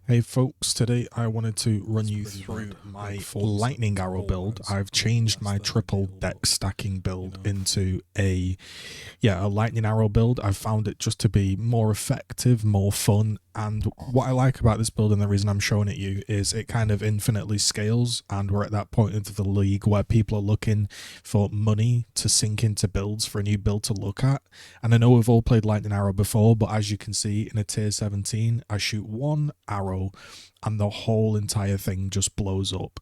Hey folks, today I wanted to run you through my lightning arrow build. I've changed my triple deck stacking build into a lightning arrow build. I've found it just to be more effective, more fun, and what I like about this build and the reason I'm showing it you is it kind of infinitely scales, and we're at that point into the league where people are looking for money to sink into builds for a new build to look at. And I know we've all played lightning arrow before, but as you can see in a tier 17, I shoot one arrow and the whole entire thing just blows up.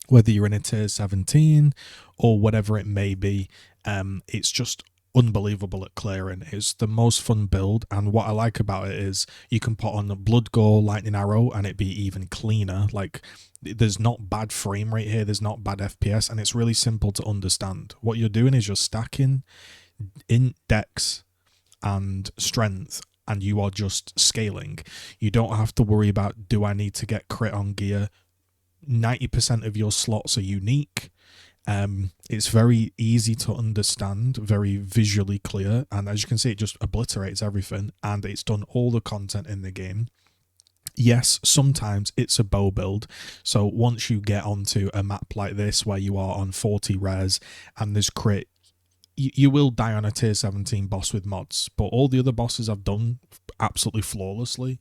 Whether you're in a tier 17 or whatever it may be, it's just unbelievable at clearing. It's the most fun build, and what I like about it is you can put on a blood gore lightning arrow and it be even cleaner. Like, there's not bad frame rate here, there's not bad FPS, and it's really simple to understand. What you're doing is you're stacking in dex and strength, and you are just scaling. You don't have to worry about, do I need to get crit on gear? 90% of your slots are unique. It's very easy to understand, very visually clear, and as you can see, it just obliterates everything, and it's done all the content in the game. Yes, sometimes it's a bow build, so once you get onto a map like this where you are on 40 res and there's crit, you will die on a tier 17 boss with mods, but all the other bosses I've done absolutely flawlessly.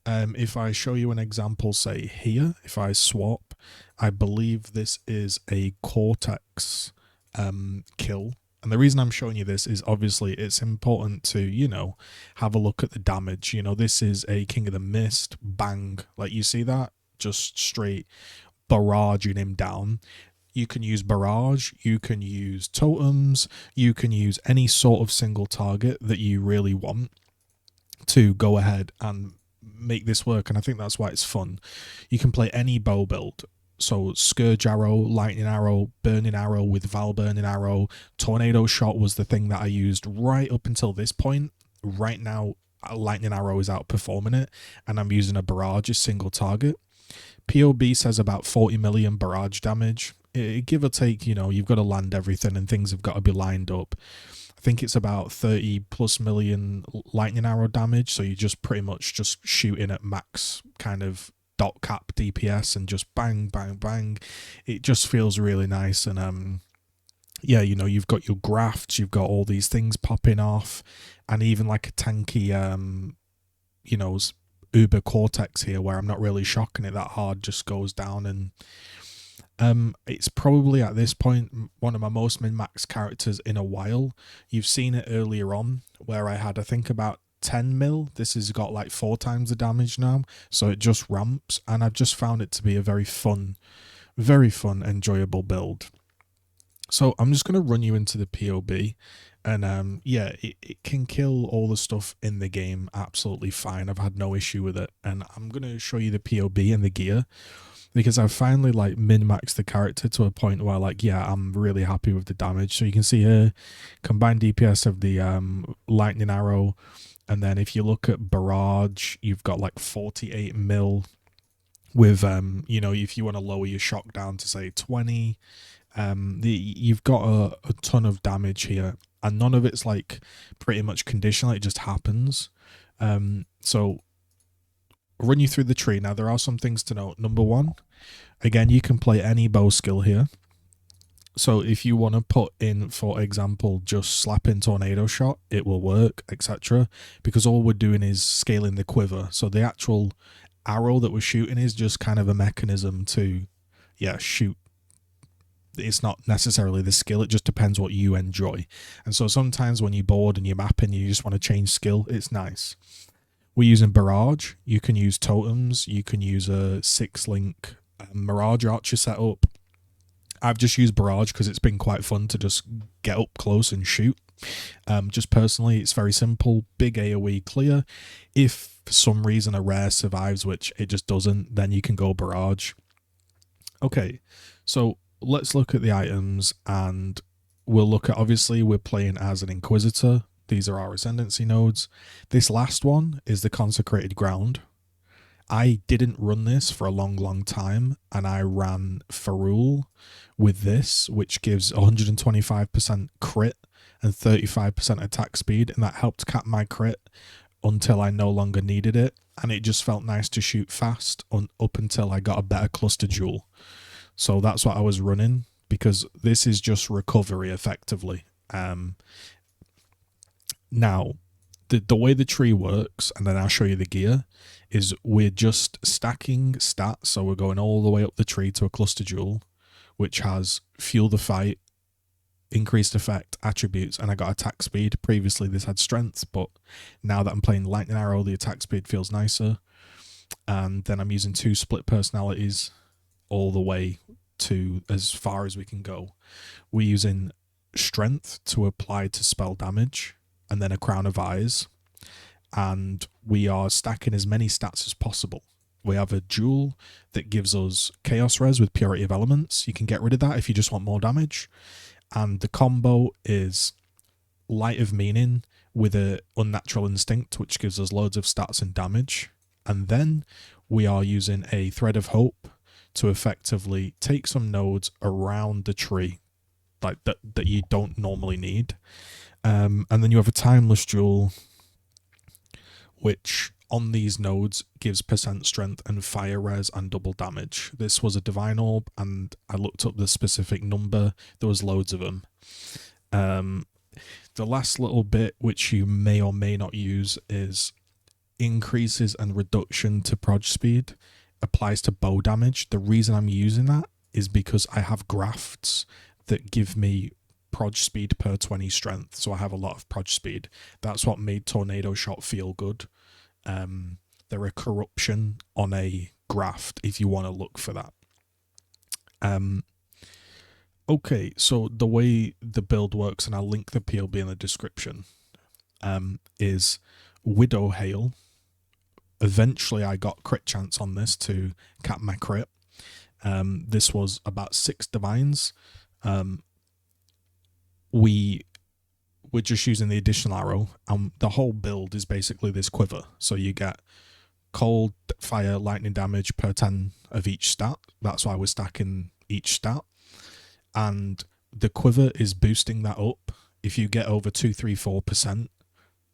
If I show you an example, say here, if I swap, I believe this is a Cortex kill. And the reason I'm showing you this is obviously it's important to, have a look at the damage. This is a King of the Mist, bang, like you see that? Just straight barraging him down. You can use barrage, you can use totems, you can use any sort of single target that you really want to go ahead and make this work, and I think that's why it's fun. You can play any bow build, so Scourge Arrow, Lightning Arrow, Burning Arrow with Val Burning Arrow, Tornado Shot was the thing that I used right up until this point. Right now, Lightning Arrow is outperforming it, and I'm using a barrage as single target. PoB says about 40 million barrage damage. Give or take, you've got to land everything and things have got to be lined up. I think it's about 30 plus million lightning arrow damage, so you're just pretty much just shooting at max kind of dot cap DPS and just bang, bang, bang. It just feels really nice, and you've got your grafts, you've got all these things popping off, and even like a tanky, Uber Cortex here where I'm not really shocking it that hard, just goes down, and it's probably at this point one of my most min-max characters in a while. You've seen it earlier on where I had, I think, about 10 mil. This has got like 4 times the damage now, so it just ramps, and I've just found it to be a very fun, enjoyable build. So I'm just going to run you into the PoB, and it can kill all the stuff in the game absolutely fine. I've had no issue with it, and I'm going to show you the PoB and the gear, because I've finally like min-maxed the character to a point where I'm really happy with the damage. So you can see here, combined DPS of the lightning arrow, and then if you look at barrage, you've got like 48 mil with if you want to lower your shock down to say 20, you've got a ton of damage here, and none of it's like pretty much conditional, it just happens. So run you through the tree. Now, there are some things to note. Number one, again, you can play any bow skill here. So if you want to put in, for example, just slap in Tornado Shot, it will work, etc. Because all we're doing is scaling the quiver. So the actual arrow that we're shooting is just kind of a mechanism to, shoot. It's not necessarily the skill, it just depends what you enjoy. And so sometimes when you're bored and you're mapping, you just want to change skill, it's nice. We're using barrage. You can use totems. You can use a 6-link Mirage Archer setup. I've just used barrage because it's been quite fun to just get up close and shoot. Just personally, it's very simple. Big AoE clear. If for some reason a rare survives, which it just doesn't, then you can go barrage. Okay, so let's look at the items, and we'll look at, obviously, we're playing as an Inquisitor. These are our ascendancy nodes. This last one is the consecrated ground. I didn't run this for a long time, and I ran Ferrule with this, which gives 125% crit and 35% attack speed, and that helped cap my crit until I no longer needed it. and it just felt nice to shoot fast up until I got a better cluster jewel. So that's what I was running, because this is just recovery effectively. Now, the way the tree works, and then I'll show you the gear, is we're just stacking stats. So we're going all the way up the tree to a cluster jewel, which has fuel the fight, increased effect, attributes, and I got attack speed. Previously this had strength, but now that I'm playing lightning arrow, the attack speed feels nicer. And then I'm using 2 split personalities all the way to as far as we can go. We're using strength to apply to spell damage, and then a crown of eyes, and we are stacking as many stats as possible. We have a jewel that gives us chaos res with purity of elements. You can get rid of that if you just want more damage. And the combo is light of meaning with a unnatural instinct, which gives us loads of stats and damage. And then we are using a thread of hope to effectively take some nodes around the tree, like that you don't normally need. And then you have a timeless jewel, which on these nodes gives % strength and fire res and double damage. This was a divine orb, and I looked up the specific number. There was loads of them. The last little bit, which you may or may not use, is increases and reduction to proj speed applies to bow damage. The reason I'm using that is because I have grafts that give me proj speed per 20 strength, so I have a lot of proj speed. That's what made tornado shot feel good. They're a corruption on a graft if you want to look for that. Okay, so the way the build works, and I'll link the PoB in the description, is Widow Hail. Eventually I got crit chance on this to cap my crit. This was about 6 divines. We're just using the additional arrow, and the whole build is basically this quiver. So you get cold, fire, lightning damage per 10 of each stat. That's why we're stacking each stat. And the quiver is boosting that up. If you get over 234%,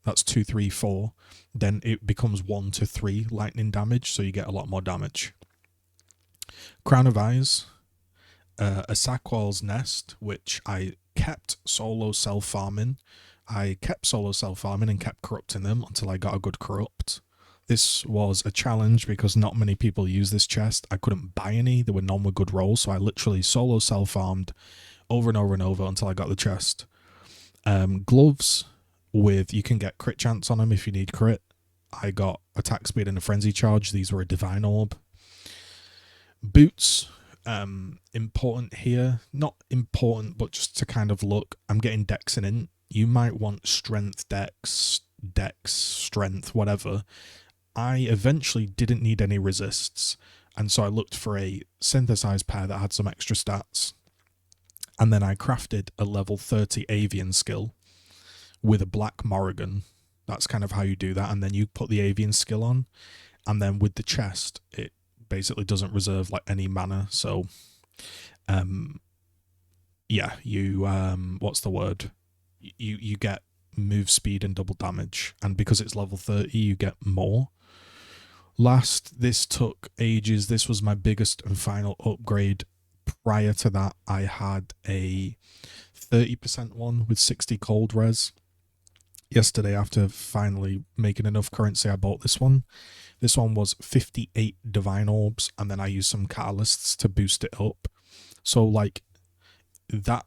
that's 234, then it becomes 1 to 3 lightning damage, so you get a lot more damage. Crown of Eyes, a Sackwell's Nest, which I kept solo self-farming. I kept solo self-farming and kept corrupting them until I got a good corrupt. This was a challenge because not many people use this chest. I couldn't buy any. There were none with good rolls, so I literally solo self-farmed over and over and over until I got the chest. Gloves with, you can get crit chance on them if you need crit. I got attack speed and a frenzy charge. These were a divine orb. Boots, important here. Not important, but just to kind of look. I'm getting dex and int. You might want strength, dex, strength, whatever. I eventually didn't need any resists, and so I looked for a synthesized pair that had some extra stats. And then I crafted a level 30 avian skill with a black Morrigan. That's kind of how you do that. And then you put the avian skill on, and then with the chest, it basically doesn't reserve like any mana. So, yeah, you, what's the word? You get move speed and double damage. And because it's level 30, you get more. Last, this took ages. This was my biggest and final upgrade. Prior to that, I had a 30% one with 60 cold res. Yesterday, after finally making enough currency, I bought this one. This one was 58 divine orbs, and then I used some catalysts to boost it up. So like that,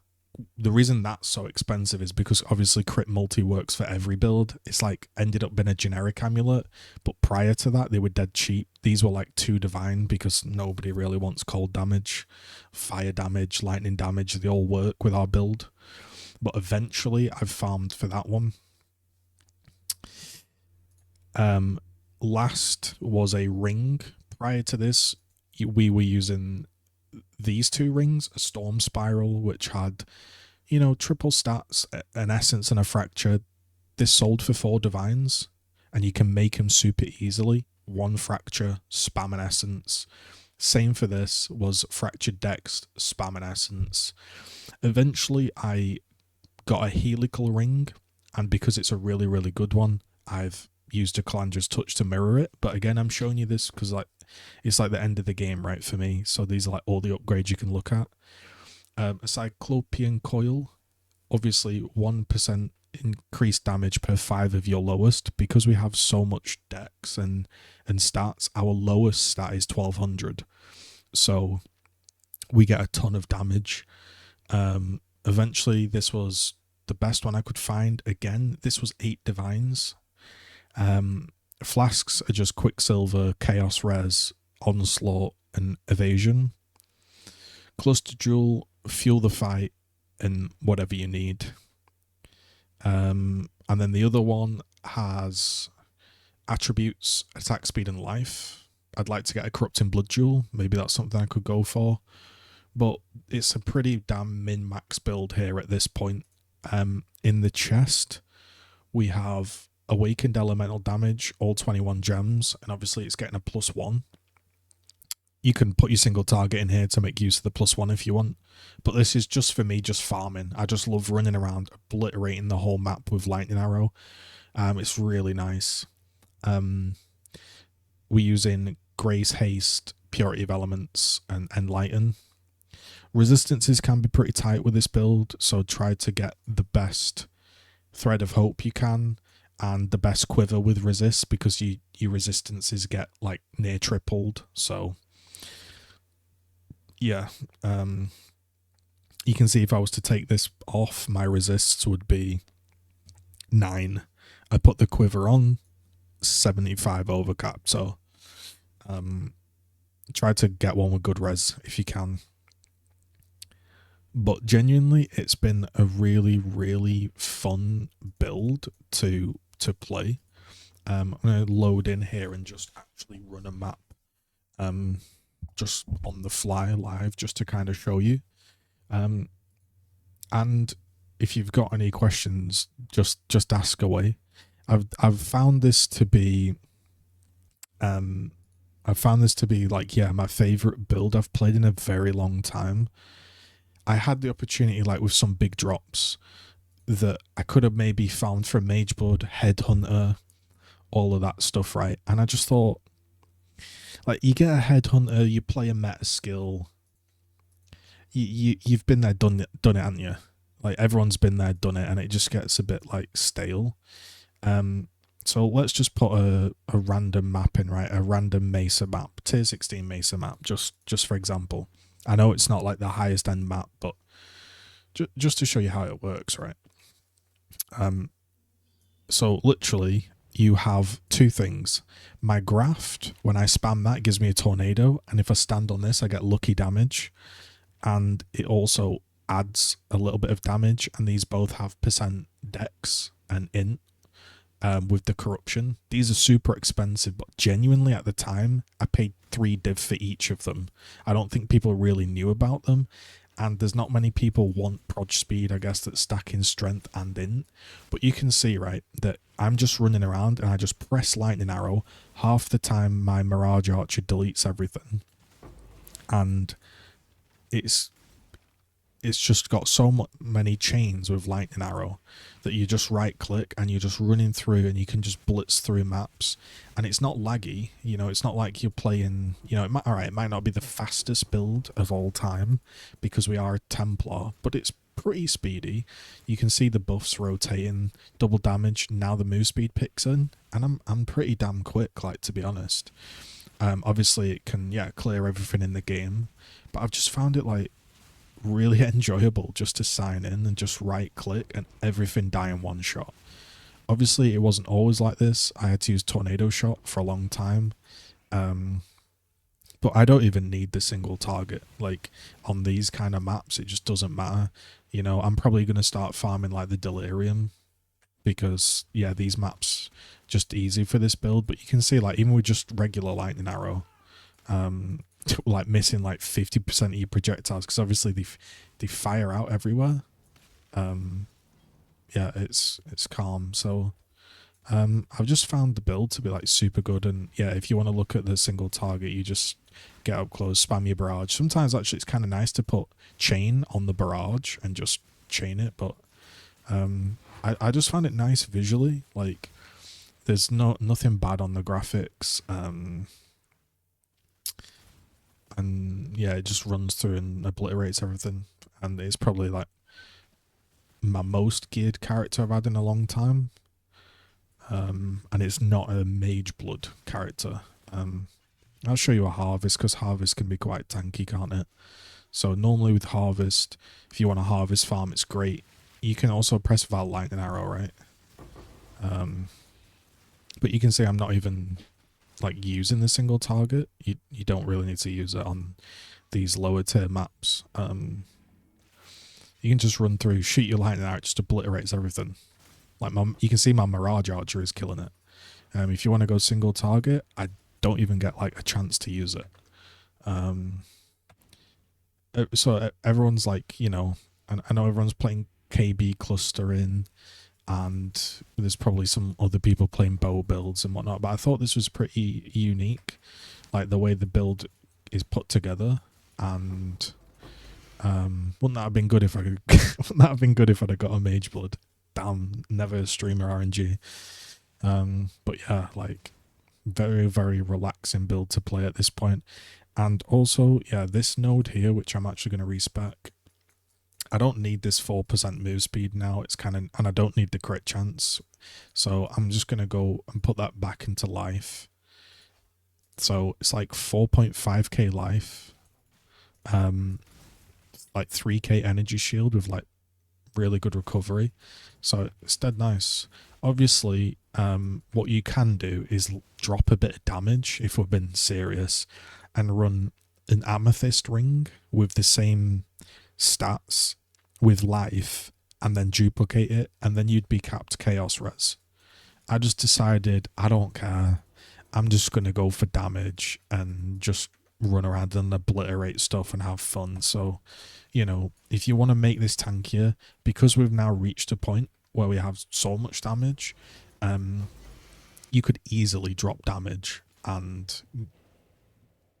the reason that's so expensive is because obviously crit multi works for every build. It's like ended up being a generic amulet, but prior to that they were dead cheap. These were like 2 divine because nobody really wants cold damage, fire damage, lightning damage. They all work with our build. But eventually I've farmed for that one. Last was a ring. Prior to this, we were using these 2 rings, a storm spiral, which had, you know, triple stats, an essence and a fracture. This sold for 4 divines, and you can make them super easily. 1 fracture, spam an essence. Same for this, was fractured dex, spam an essence. Eventually I got a helical ring, and because it's a really, really good one, I've used a Calandra's touch to mirror it. But again, I'm showing you this because like it's like the end of the game, right, for me. So these are like all the upgrades you can look at. A Cyclopean Coil, obviously 1% increased damage per 5 of your lowest. Because we have so much dex and stats, our lowest stat is 1200. So we get a ton of damage. Eventually, this was the best one I could find. Again, this was 8 divines. Flasks are just Quicksilver, Chaos Res, Onslaught, and Evasion. Cluster Jewel, Fuel the Fight, and whatever you need. And then the other one has attributes, attack speed, and life. I'd like to get a Corrupting Blood Jewel. Maybe that's something I could go for. But it's a pretty damn min-max build here at this point. In the chest, we have Awakened Elemental Damage, all 21 gems, and obviously it's getting a +1. You can put your single target in here to make use of the +1 if you want, but this is just for me, just farming. I just love running around, obliterating the whole map with Lightning Arrow. It's really nice. We're using Grace, Haste, Purity of Elements, and Enlighten. Resistances can be pretty tight with this build, so try to get the best Thread of Hope you can and the best quiver with resist, because your resistances get like near tripled. So yeah, you can see if I was to take this off, my resists would be 9. I put the quiver on, 75 overcap. So try to get one with good res if you can. But genuinely, it's been a really, really fun build to play. I'm going to load in here and just actually run a map just on the fly live, just to kind of show you. And if you've got any questions, just ask away. I've found this to be like, yeah, my favorite build I've played in a very long time. I had the opportunity, like with some big drops that I could have maybe found from Mageblood, Headhunter, all of that stuff, right? And I just thought, like, you get a Headhunter, you play a meta skill, you've been there, done it, haven't you? Like, everyone's been there, done it, and it just gets a bit like stale. So let's just put a random map in, right? A random Mesa map, tier 16 Mesa map, just for example. I know it's not like the highest end map, but just to show you how it works, right? So literally, you have 2 things. My graft, when I spam that, gives me a tornado, and if I stand on this, I get lucky damage, and it also adds a little bit of damage, and these both have % dex and int. With the corruption, these are super expensive, but genuinely at the time I paid 3 div for each of them. I don't think people really knew about them, and there's not many people want proj speed, I guess, that's stacking strength and int. But you can see, right, that I'm just running around and I just press Lightning Arrow. Half the time my Mirage Archer deletes everything, and it's just got so many chains with Lightning Arrow that you just right click and you're just running through and you can just blitz through maps, and it's not laggy. You know, it's not like you're playing, you know, it might not be the fastest build of all time because we are a Templar, but it's pretty speedy. You can see the buffs rotating, double damage, now the move speed picks in, and I'm pretty damn quick, like, to be honest. Obviously it can, yeah, clear everything in the game, but I've just found it like really enjoyable just to sign in and just right click and everything die in one shot. Obviously it wasn't always like this. I had to use Tornado Shot for a long time, but I don't even need the single target. Like, on these kind of maps it just doesn't matter. You know, I'm probably going to start farming like the Delirium, because yeah, these maps just easy for this build. But you can see, like, even with just regular Lightning Arrow, like missing like 50% of your projectiles, because obviously they fire out everywhere. Yeah, it's calm. So I've just found the build to be like super good, and yeah, if you want to look at the single target, you just get up close, spam your barrage. Sometimes actually it's kind of nice to put chain on the barrage and just chain it, but I just find it nice visually. Like, there's nothing bad on the graphics, and yeah, it just runs through and obliterates everything, and it's probably like my most geared character I've had in a long time. And it's not a mage blood character. I'll show you a harvest, because harvest can be quite tanky, can't it? So normally with harvest, if you want a harvest farm, it's great. You can also press Val Lightning Arrow, right? But you can see I'm not even like using the single target. You don't really need to use it on these lower tier maps. You can just run through, shoot your lightning arrow, it just obliterates everything. Like you can see my Mirage Archer is killing it. If you want to go single target, I don't even get like a chance to use it. So everyone's like, you know, I know everyone's playing KB clustering, and there's probably some other people playing bow builds and whatnot, but I thought this was pretty unique, like the way the build is put together. And wouldn't that have been good if I could wouldn't that have been good if I'd have got a mage blood? Damn, never a streamer RNG. But yeah, like very, very relaxing build to play at this point. And also, yeah, this node here, which I'm actually going to respec, I don't need this 4% move speed now. It's kind of, and I don't need the crit chance. So I'm just going to go and put that back into life. So it's like 4.5k life, like 3k energy shield with like really good recovery. So it's dead nice. Obviously, what you can do is drop a bit of damage if we're being serious, and run an amethyst ring with the same stats with life, and then duplicate it, and then you'd be capped chaos res. I just decided I don't care. I'm just going to go for damage and just run around and obliterate stuff and have fun. So, you know, if you want to make this tankier, because we've now reached a point where we have so much damage, you could easily drop damage and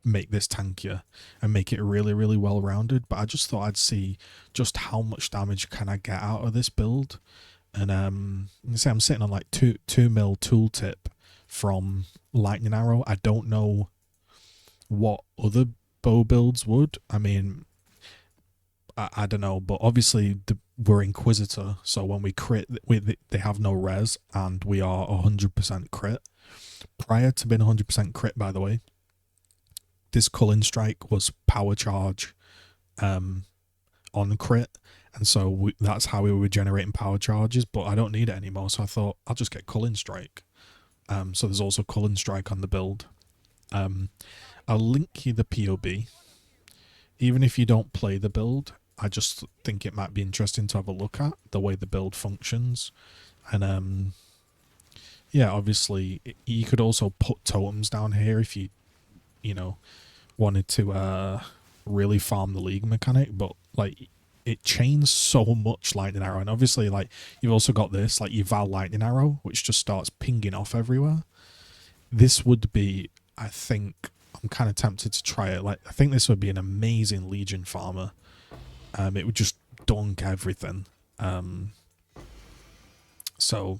make this tankier and make it really, really well rounded. But I just thought I'd see just how much damage can I get out of this build. And say I'm sitting on like 2 mil tooltip from Lightning Arrow. I don't know what other bow builds would. I mean, I don't know, but obviously we're Inquisitor, so when we crit, they have no res, and we are 100% crit. Prior to being 100% crit, by the way, this Culling Strike was power charge on crit, and so that's how we were generating power charges, but I don't need it anymore, so I thought I'll just get Culling Strike. So there's also Culling Strike on the build. I'll link you the PoB. Even if you don't play the build, I just think it might be interesting to have a look at the way the build functions. And yeah, obviously you could also put totems down here if you know, wanted to really farm the league mechanic, but like it chains so much lightning arrow. And obviously, like, you've also got this, like, your Val lightning arrow, which just starts pinging off everywhere. This would be, I think, I'm kind of tempted to try it. Like, I think this would be an amazing Legion farmer. It would just dunk everything. So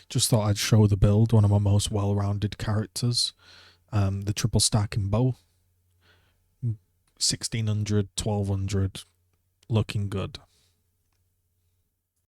just thought I'd show the build, one of my most well-rounded characters. The triple stacking bow, 1600, 1200, looking good.